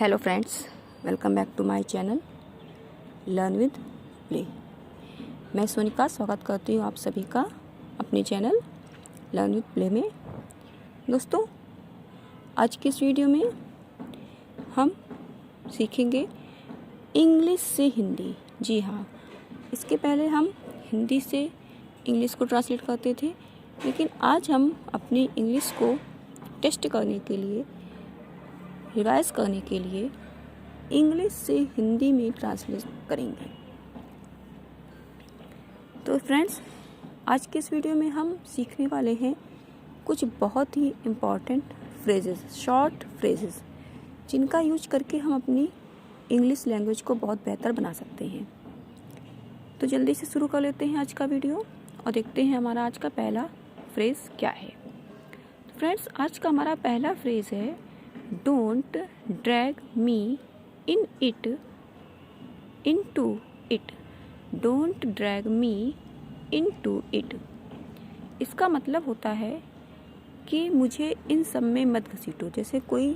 Hello friends, welcome back to my channel learn with play. मैं सोनिका स्वागत करती हूँ आप सभी का अपने चैनल लर्न विद प्ले में। दोस्तों, आज के इस वीडियो में हम सीखेंगे इंग्लिश से हिंदी। जी हाँ, इसके पहले हम हिंदी से इंग्लिश को ट्रांसलेट करते थे, लेकिन आज हम अपनी इंग्लिश को टेस्ट करने के लिए, रिवाइज करने के लिए इंग्लिश से हिंदी में ट्रांसलेट करेंगे। तो फ्रेंड्स, आज के इस वीडियो में हम सीखने वाले हैं कुछ बहुत ही इम्पॉर्टेंट फ्रेजेस, शॉर्ट फ्रेजेस, जिनका यूज करके हम अपनी इंग्लिश लैंग्वेज को बहुत बेहतर बना सकते हैं। तो जल्दी से शुरू कर लेते हैं आज का वीडियो और देखते हैं हमारा आज का पहला फ्रेज क्या है। तो फ्रेंड्स, आज का हमारा पहला फ्रेज है don't drag me in it into it. Don't drag me into it. इसका मतलब होता है कि मुझे इन सब में मत घसीटो। जैसे कोई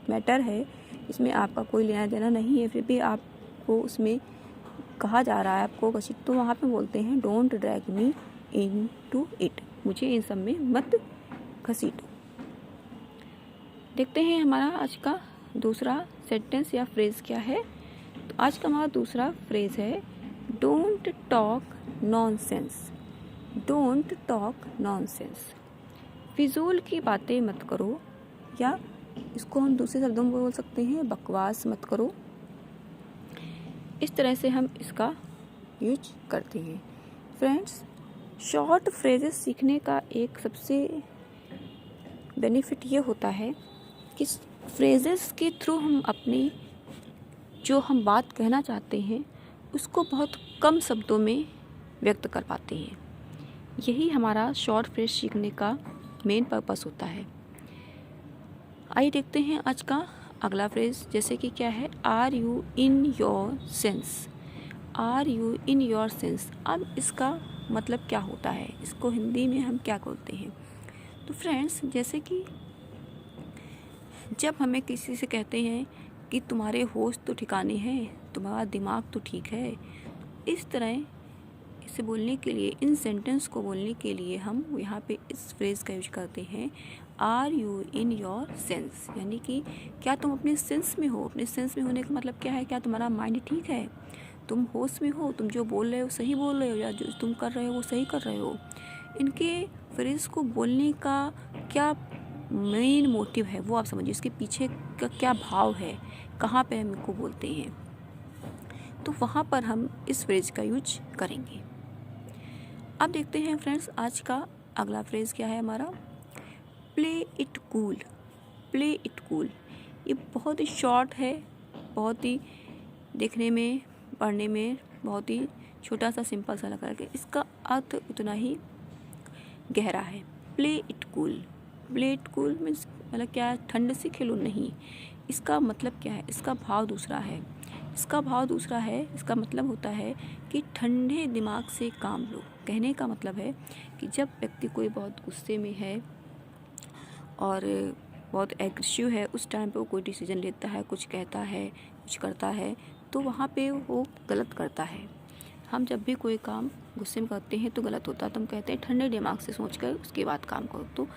मैटर है, इसमें आपका कोई लेना देना नहीं है, फिर भी आपको उसमें कहा जा रहा है आपको घसीट, तो वहाँ पे बोलते हैं don't drag me into it. मुझे इन सब में मत घसीटो। देखते हैं हमारा आज का दूसरा सेंटेंस या फ्रेज क्या है। तो आज का हमारा दूसरा फ्रेज है don't talk nonsense. Don't talk nonsense. फिजूल की बातें मत करो, या इसको हम दूसरे शब्दों में बोल सकते हैं बकवास मत करो। इस तरह से हम इसका यूज करते हैं। फ्रेंड्स, शॉर्ट फ्रेजेस सीखने का एक सबसे बेनिफिट ये होता है कि फ्रेजेस के थ्रू हम अपनी जो हम बात कहना चाहते हैं उसको बहुत कम शब्दों में व्यक्त कर पाते हैं। यही हमारा शॉर्ट फ्रेज सीखने का मेन पर्पस होता है। आइए देखते हैं आज का अगला फ्रेज, जैसे कि क्या है, are you in your sense. Are you in your sense. अब इसका मतलब क्या होता है, इसको हिंदी में हम क्या बोलते हैं। तो फ्रेंड्स, जैसे कि जब हमें किसी से कहते हैं कि तुम्हारे होश तो ठिकाने हैं, तुम्हारा दिमाग तो ठीक है, इस तरह इसे बोलने के लिए, इन सेंटेंस को बोलने के लिए हम यहाँ पे इस फ्रेज का यूज करते हैं are you in your sense. यानी कि क्या तुम अपने सेंस में हो। अपने सेंस में होने का मतलब क्या है, क्या तुम्हारा माइंड ठीक है, तुम होश में हो, तुम जो बोल रहे हो सही बोल रहे हो, या जो तुम कर रहे हो वो सही कर रहे हो। इनके फ्रेज को बोलने का क्या मेन मोटिव है वो आप समझिए, इसके पीछे का क्या भाव है, कहाँ पे हम इनको बोलते हैं, तो वहाँ पर हम इस फ्रेज का यूज करेंगे। अब देखते हैं फ्रेंड्स, आज का अगला फ्रेज क्या है हमारा, play it cool. Play it cool. ये बहुत ही शॉर्ट है, बहुत ही देखने में, पढ़ने में बहुत ही छोटा सा सिंपल सा लग रहा है, इसका अर्थ उतना ही गहरा है। Play it cool. Play it cool means मतलब क्या है, ठंड से खेलो नहीं। इसका मतलब क्या है, इसका भाव दूसरा है। इसका भाव दूसरा है, इसका मतलब होता है कि ठंडे दिमाग से काम लो। कहने का मतलब है कि जब व्यक्ति कोई बहुत गुस्से में है और बहुत एग्रेसिव है, उस टाइम पे वो कोई डिसीजन लेता है, कुछ कहता है, कुछ करता है, तो वहाँ पे वो गलत करता है। हम जब भी कोई काम गुस्से में करते हैं तो गलत होता है, तो हम कहते हैं ठंडे दिमाग से सोच कर उसके बाद काम करो। तो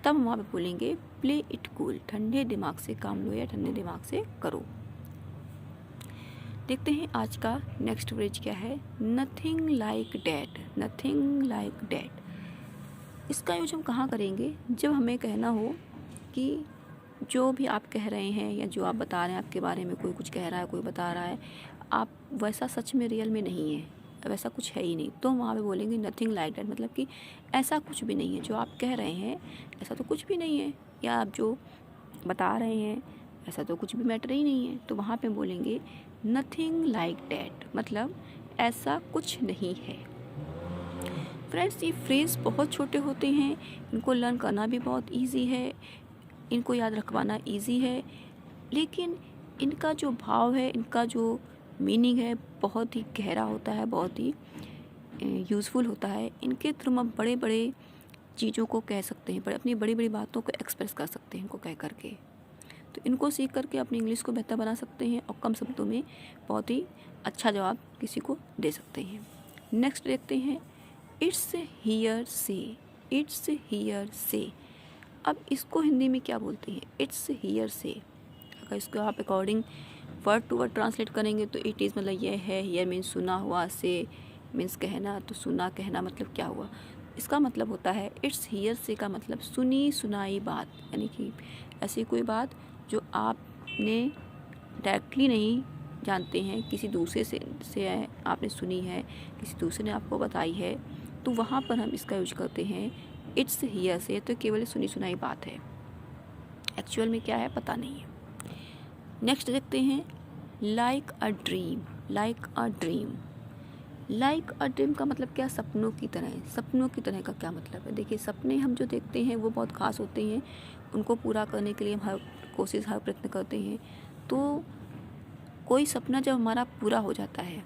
तब हम वहाँ पे बोलेंगे प्ले इट कूल। ठंडे दिमाग से काम लो या ठंडे दिमाग से करो। देखते हैं आज का नेक्स्ट फ्रेज क्या है, nothing like that. Nothing like that. इसका यूज हम कहाँ करेंगे, जब हमें कहना हो कि जो भी आप कह रहे हैं या जो आप बता रहे हैं, आपके बारे में कोई कुछ कह रहा है, कोई बता रहा है, आप वैसा सच में रियल में नहीं है, वैसा कुछ है ही नहीं, तो हम वहाँ पे बोलेंगे नथिंग लाइक डैट। मतलब कि ऐसा कुछ भी नहीं है, जो आप कह रहे हैं ऐसा तो कुछ भी नहीं है, या आप जो बता रहे हैं ऐसा तो कुछ भी मैटर ही नहीं है, तो वहाँ पे बोलेंगे नथिंग लाइक डैट। मतलब ऐसा कुछ नहीं है। फ्रेंड्स, ये फ्रेज बहुत छोटे होते हैं, इनको लर्न करना भी बहुत ईजी है, इनको याद रखवाना ईजी है, लेकिन इनका जो भाव है, इनका जो मीनिंग है बहुत ही गहरा होता है, बहुत ही यूज़फुल होता है। इनके थ्रू हम बड़े बड़े चीज़ों को कह सकते हैं, अपनी बड़ी बड़ी बातों को एक्सप्रेस कर सकते हैं इनको कह करके। तो इनको सीख करके अपनी इंग्लिश को बेहतर बना सकते हैं और कम शब्दों में बहुत ही अच्छा जवाब किसी को दे सकते हैं। नेक्स्ट देखते हैं इट्स हियर से। इट्स हियर से, अब इसको हिंदी में क्या बोलते हैं? इट्स हियर से। अगर इसको आप according word to word translate करेंगे तो इट इज़ मतलब यह है, हियर मीन्स सुना हुआ, से मीन्स कहना, तो सुना कहना मतलब क्या हुआ? इसका मतलब होता है इट्स हियर से का मतलब सुनी सुनाई बात, यानी कि ऐसी कोई बात जो आपने डायरेक्टली नहीं जानते हैं, किसी दूसरे से आपने सुनी है, किसी दूसरे ने आपको बताई है, तो वहाँ पर हम इसका यूज करते हैं इट्स हियर से। तो केवल सुनी सुनाई बात है, एक्चुअल में क्या है पता नहीं है। नेक्स्ट देखते हैं like a dream. Like a dream, like a dream का मतलब क्या? सपनों की तरह। सपनों की तरह का क्या मतलब है? देखिए, सपने हम जो देखते हैं वो बहुत ख़ास होते हैं, उनको पूरा करने के लिए हम हर प्रयत्न करते हैं। तो कोई सपना जब हमारा पूरा हो जाता है,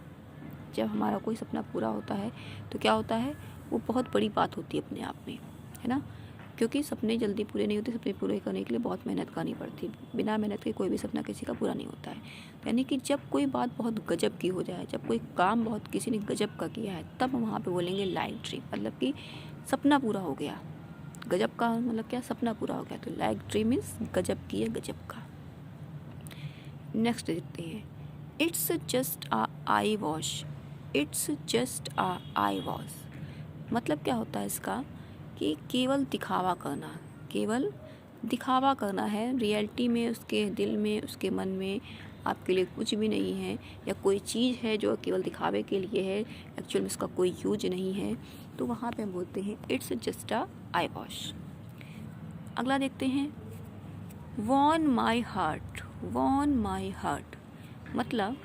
जब हमारा कोई सपना पूरा होता है तो क्या होता है, वो बहुत बड़ी बात होती है अपने आप में, है ना? क्योंकि सपने जल्दी पूरे नहीं होते, सपने पूरे करने के लिए बहुत मेहनत करनी पड़ती है। बिना मेहनत के कोई भी सपना किसी का पूरा नहीं होता है। यानी कि जब कोई बात बहुत गजब की हो जाए, जब कोई काम बहुत किसी ने गजब का किया है, तब हम वहाँ पे बोलेंगे लाइक ड्रीम, मतलब कि सपना पूरा हो गया। गजब का मतलब क्या? सपना पूरा हो गया। तो लाइक ड्रीम मीन्स गजब की है, गजब का। नेक्स्ट देखते हैं it's just a eye wash. It's just a eye wash, मतलब क्या होता है इसका? कि केवल दिखावा करना, केवल दिखावा करना है। रियलिटी में, उसके दिल में, उसके मन में आपके लिए कुछ भी नहीं है, या कोई चीज़ है जो केवल दिखावे के लिए है, एक्चुअल में उसका कोई यूज नहीं है, तो वहाँ पे हम बोलते हैं it's just a eye wash. अगला देखते हैं won my heart. Won my heart मतलब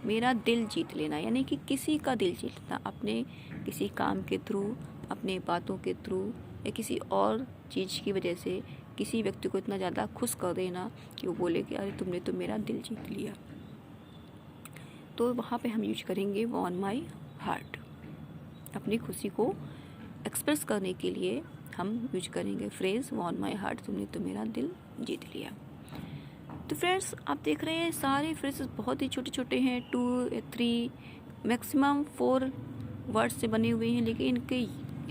मेरा दिल जीत लेना, यानी कि किसी का दिल जीतना, अपने किसी काम के थ्रू, अपने बातों के थ्रू, या किसी और चीज़ की वजह से किसी व्यक्ति को इतना ज़्यादा खुश कर देना कि वो बोले कि अरे तुमने तो मेरा दिल जीत लिया। तो वहाँ पे हम यूज करेंगे वॉन माई हार्ट। अपनी खुशी को एक्सप्रेस करने के लिए हम यूज करेंगे फ्रेज वॉन माई हार्ट, तुमने तो मेरा दिल जीत लिया। तो फ्रेंड्स, आप देख रहे हैं सारे फ्रेजेस बहुत ही छोटे छोटे हैं, 2 3 मैक्सिमम 4 वर्ड्स से बने हुए हैं, लेकिन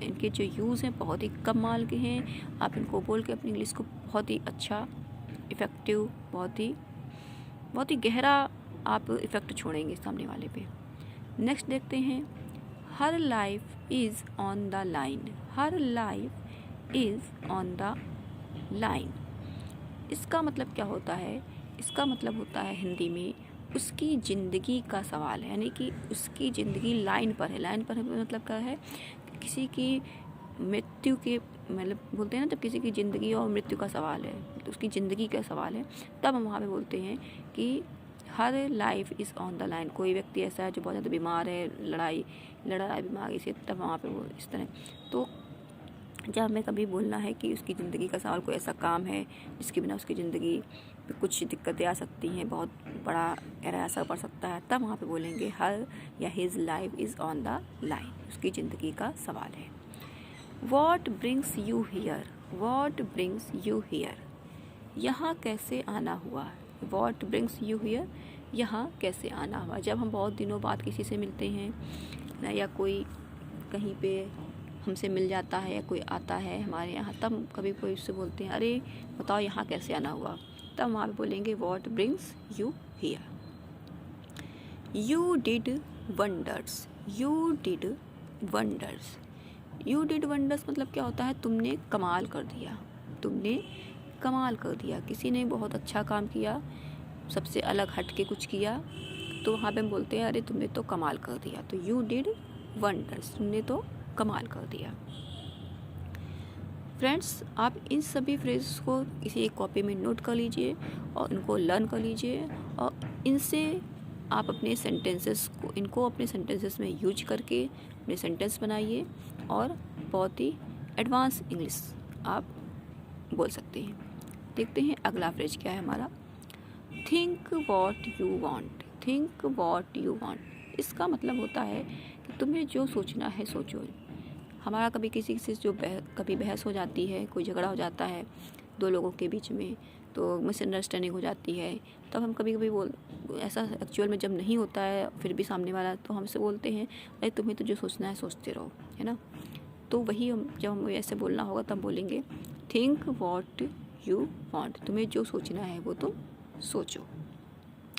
इनके जो यूज़ हैं बहुत ही कमाल के हैं। आप इनको बोल के अपनी इंग्लिश को बहुत ही अच्छा, इफ़ेक्टिव, बहुत ही गहरा आप इफ़ेक्ट छोड़ेंगे सामने वाले पे। नेक्स्ट देखते हैं हर life is on the line. Her life is on the line, इसका मतलब क्या होता है? इसका मतलब होता है हिंदी में उसकी ज़िंदगी का सवाल है, यानी कि उसकी ज़िंदगी लाइन पर है। लाइन पर है मतलब क्या है? किसी की मृत्यु के, मतलब बोलते हैं ना, जब किसी की ज़िंदगी और मृत्यु का सवाल है, तो उसकी ज़िंदगी का सवाल है, तब हम वहाँ पे बोलते हैं कि हर life is on the line. कोई व्यक्ति ऐसा है जो बहुत ज़्यादा बीमार है, लड़ रहा है बीमारी से, तब वहाँ पे वो इस तरह। तो जब हमें कभी बोलना है कि उसकी ज़िंदगी का सवाल, कोई ऐसा काम है जिसके बिना उसकी ज़िंदगी में कुछ दिक्कतें आ सकती हैं, बहुत बड़ा गहरा असर पड़ सकता है, तब वहाँ पे बोलेंगे हर या his life is on the line, उसकी ज़िंदगी का सवाल है। What brings you here. What brings you here, यहाँ कैसे आना हुआ। वॉट ब्रिंग्स यू हियर, यहाँ कैसे आना हुआ। जब हम बहुत दिनों बाद किसी से मिलते हैं ना, या कोई कहीं पे हमसे मिल जाता है, या कोई आता है हमारे यहाँ, तब कभी कोई उससे बोलते हैं अरे बताओ यहाँ कैसे आना हुआ, तब वहाँ पे बोलेंगे what brings you here. You did wonders. You did wonders. You did wonders मतलब क्या होता है? तुमने कमाल कर दिया। तुमने कमाल कर दिया, किसी ने बहुत अच्छा काम किया, सबसे अलग हट के कुछ किया, तो वहाँ पे हम बोलते हैं अरे तुमने तो कमाल कर दिया। तो यू डिड वंडर्स, तुमने तो कमाल कर दिया। फ्रेंड्स, आप इन सभी फ्रेज़ को किसी एक कॉपी में नोट कर लीजिए और इनको लर्न कर लीजिए, और इनसे आप अपने सेंटेंसेस को, इनको अपने सेंटेंसेस में यूज करके अपने सेंटेंस बनाइए, और बहुत ही एडवांस इंग्लिश आप बोल सकते हैं। देखते हैं अगला फ्रेज क्या है हमारा। Think what you want. Think what you want, इसका मतलब होता है कि तुम्हें जो सोचना है सोचो। हमारा कभी किसी से जो कभी बहस हो जाती है, कोई झगड़ा हो जाता है दो लोगों के बीच में, तो मिसअंडरस्टैंडिंग हो जाती है। तब हम कभी कभी ऐसा एक्चुअल में जब नहीं होता है फिर भी सामने वाला तो हमसे बोलते हैं अरे तुम्हें तो जो सोचना है सोचते रहो, है ना। तो वही हम जब हमें ऐसे बोलना होगा तब बोलेंगे थिंक वॉट यू वांट, तुम्हें जो सोचना है वो तुम सोचो,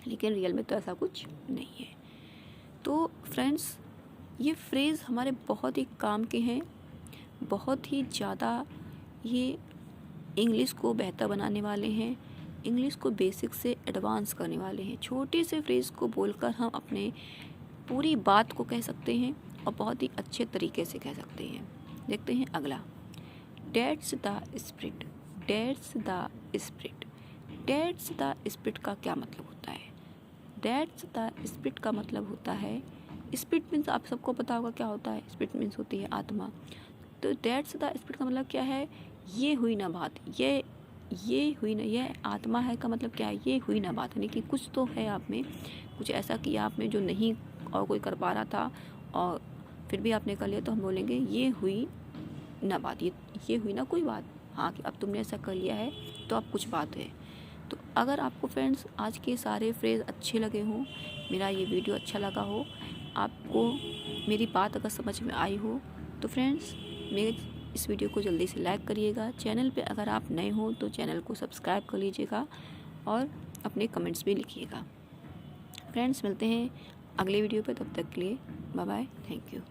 लेकिन रियल में तो ऐसा कुछ नहीं है। तो फ्रेंड्स, ये फ्रेज़ हमारे बहुत ही काम के हैं, बहुत ही ज़्यादा ये इंग्लिश को बेहतर बनाने वाले हैं, इंग्लिश को बेसिक से एडवांस करने वाले हैं। छोटे से फ्रेज़ को बोलकर हम अपने पूरी बात को कह सकते हैं और बहुत ही अच्छे तरीके से कह सकते हैं। देखते हैं अगला, that's the spirit. That's the spirit. That's the spirit का क्या मतलब होता है? डेट्स द स्पिरिट का मतलब होता है, स्पिरिट मीन्स आप सबको पता होगा क्या होता है, स्पिरिट मीन्स होती है आत्मा। तो डेट्स द स्पिरिट का मतलब क्या है? ये हुई ना बात, ये हुई ना, ये आत्मा है का मतलब क्या है? ये हुई ना बात, यानी कि कुछ तो है आप में, कुछ ऐसा किया आपने जो नहीं और कोई कर पा रहा था और फिर भी आपने कर लिया, तो हम बोलेंगे ये हुई ना बात, ये हुई ना कोई बात। हाँ, कि अब तुमने ऐसा कर लिया है तो अब कुछ बात है। तो अगर आपको फ्रेंड्स आज के सारे फ्रेज़ अच्छे लगे हों, मेरा ये वीडियो अच्छा लगा हो, आपको मेरी बात अगर समझ में आई हो, तो फ्रेंड्स मेरे इस वीडियो को जल्दी से लाइक करिएगा। चैनल पे अगर आप नए हो तो चैनल को सब्सक्राइब कर लीजिएगा और अपने कमेंट्स भी लिखिएगा। फ्रेंड्स मिलते हैं अगले वीडियो पे, तब तक के लिए बाय बाय, थैंक यू।